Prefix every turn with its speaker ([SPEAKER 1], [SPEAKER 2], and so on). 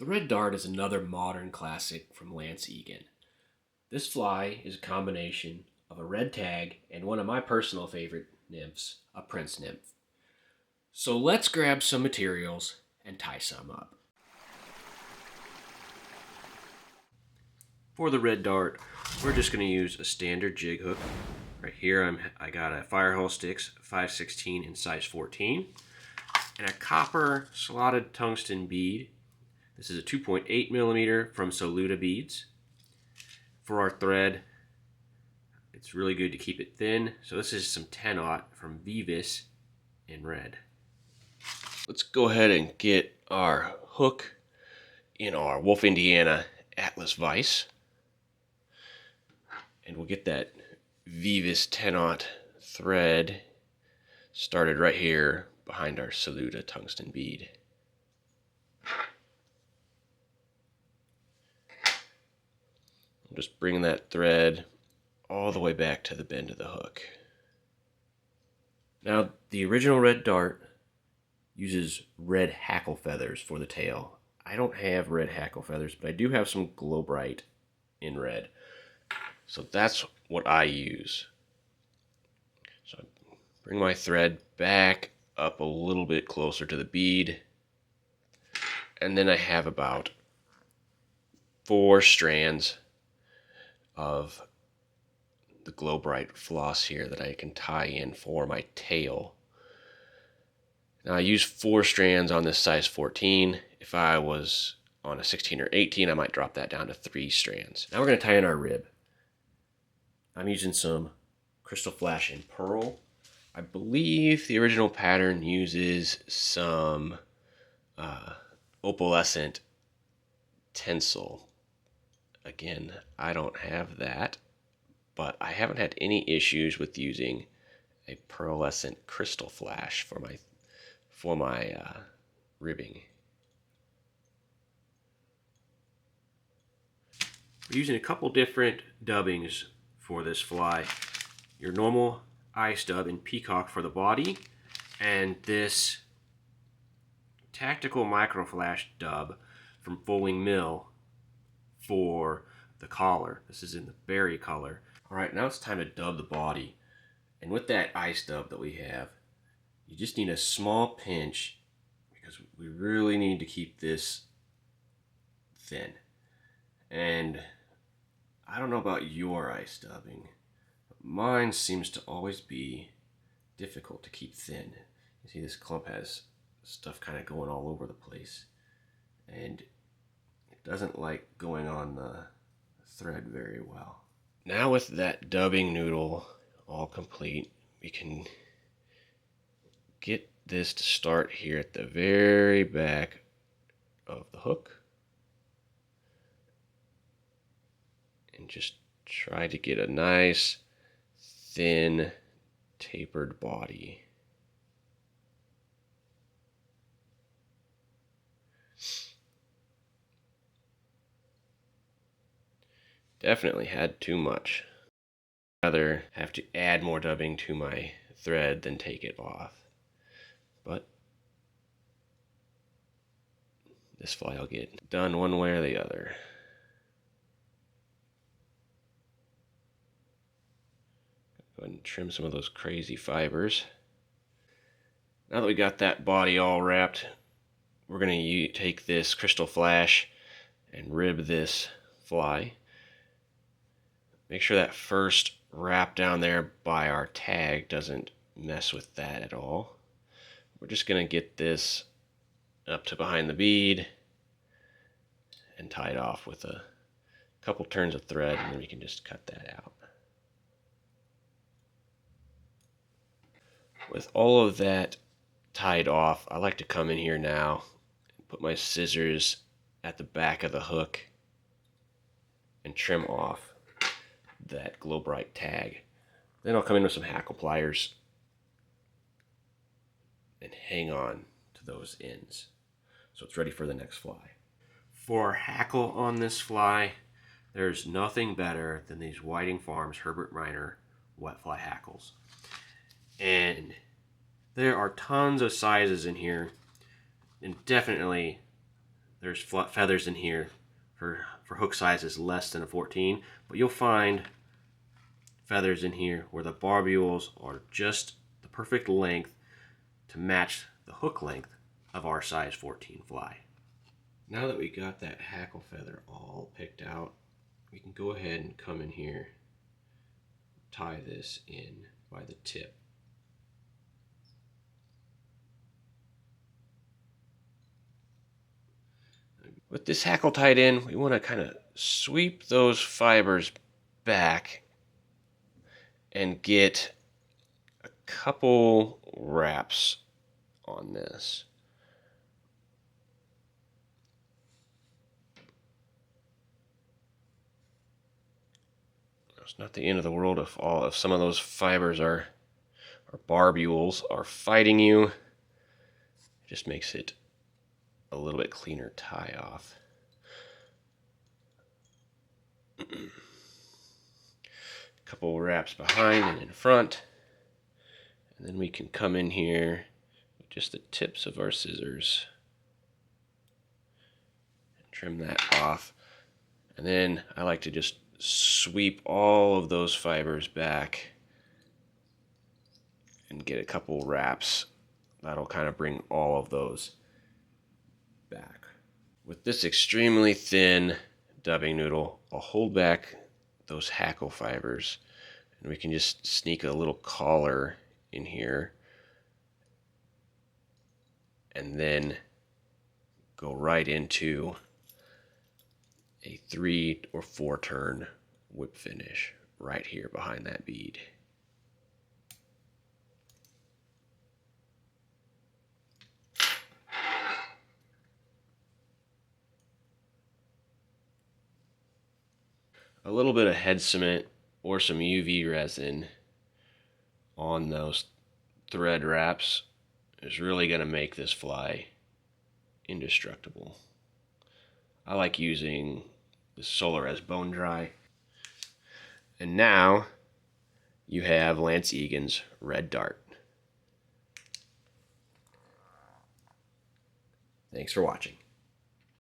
[SPEAKER 1] The red dart is another modern classic from Lance Egan. This fly is a combination of a red tag and one of my personal favorite nymphs, a prince nymph. So let's grab some materials and tie some up. For the red dart, we're just going to use a standard jig hook. Right here I got a Firehole Sticks 5/16 in size 14 and a copper slotted tungsten bead. This is a 2.8 millimeter from Saluda beads. For our thread, it's really good to keep it thin. So this is some 10/0 from Veevus in red. Let's go ahead and get our hook in our Wolf Indiana Atlas vise. And we'll get that Veevus 10/0 thread started right here behind our Saluda tungsten bead. I'm just bringing that thread all the way back to the bend of the hook. Now, the original red dart uses red hackle feathers for the tail. I don't have red hackle feathers, but I do have some glow bright in red. So that's what I use. So I bring my thread back up a little bit closer to the bead. And then I have about 4 strands of the glow bright floss here that I can tie in for my tail. Now I use 4 strands on this size 14. If I was on a 16 or 18, I might drop that down to 3 strands. Now we're going to tie in our rib. I'm using some Microflash and pearl. I believe the original pattern uses some opalescent tinsel. Again, I don't have that, but I haven't had any issues with using a pearlescent Microflash for my ribbing. We're using a couple different dubbings for this fly. Your normal ice dub in Peacock for the body, and this tactical Microflash dub from Folding Mill for the collar. This is in the berry color. Alright, now it's time to dub the body. And with that ice dub that we have, you just need a small pinch because we really need to keep this thin. And I don't know about your ice dubbing, but mine seems to always be difficult to keep thin. You see this clump has stuff kind of going all over the place, and it doesn't like going on the thread very well. Now with that dubbing noodle all complete, we can get this to start here at the very back of the hook and just try to get a nice thin tapered body. Definitely had too much. I'd rather have to add more dubbing to my thread than take it off. But this fly will get done one way or the other. Go ahead and trim some of those crazy fibers. Now that we got that body all wrapped, we're going to take this Microflash and rib this fly. Make sure that first wrap down there by our tag doesn't mess with that at all. We're just going to get this up to behind the bead and tie it off with a couple turns of thread, and then we can just cut that out. With all of that tied off, I like to come in here now and put my scissors at the back of the hook and trim off that glow bright tag. Then I'll come in with some hackle pliers and hang on to those ends so it's ready for the next fly. For hackle on this fly, there's nothing better than these Whiting Farms Herbert Minor wet fly hackles. And there are tons of sizes in here, and definitely there's feathers in here for hook sizes less than a 14, but you'll find feathers in here where the barbules are just the perfect length to match the hook length of our size 14 fly. Now that we got that hackle feather all picked out, we can go ahead and come in here, tie this in by the tip. With this hackle tied in, we want to kind of sweep those fibers back and get a couple wraps on this. It's not the end of the world if some of those fibers or barbules are fighting you. It just makes it a little bit cleaner tie off. Couple wraps behind and in front, and then we can come in here with just the tips of our scissors and trim that off. And then I like to just sweep all of those fibers back and get a couple wraps. That'll kind of bring all of those back. With this extremely thin dubbing noodle, I'll hold back those hackle fibers, and we can just sneak a little collar in here and then go right into a 3 or 4 turn whip finish right here behind that bead. A little bit of head cement or some UV resin on those thread wraps is really going to make this fly indestructible. I like using the Solarez Bone Dry. And now you have Lance Egan's Red Dart. Thanks for watching.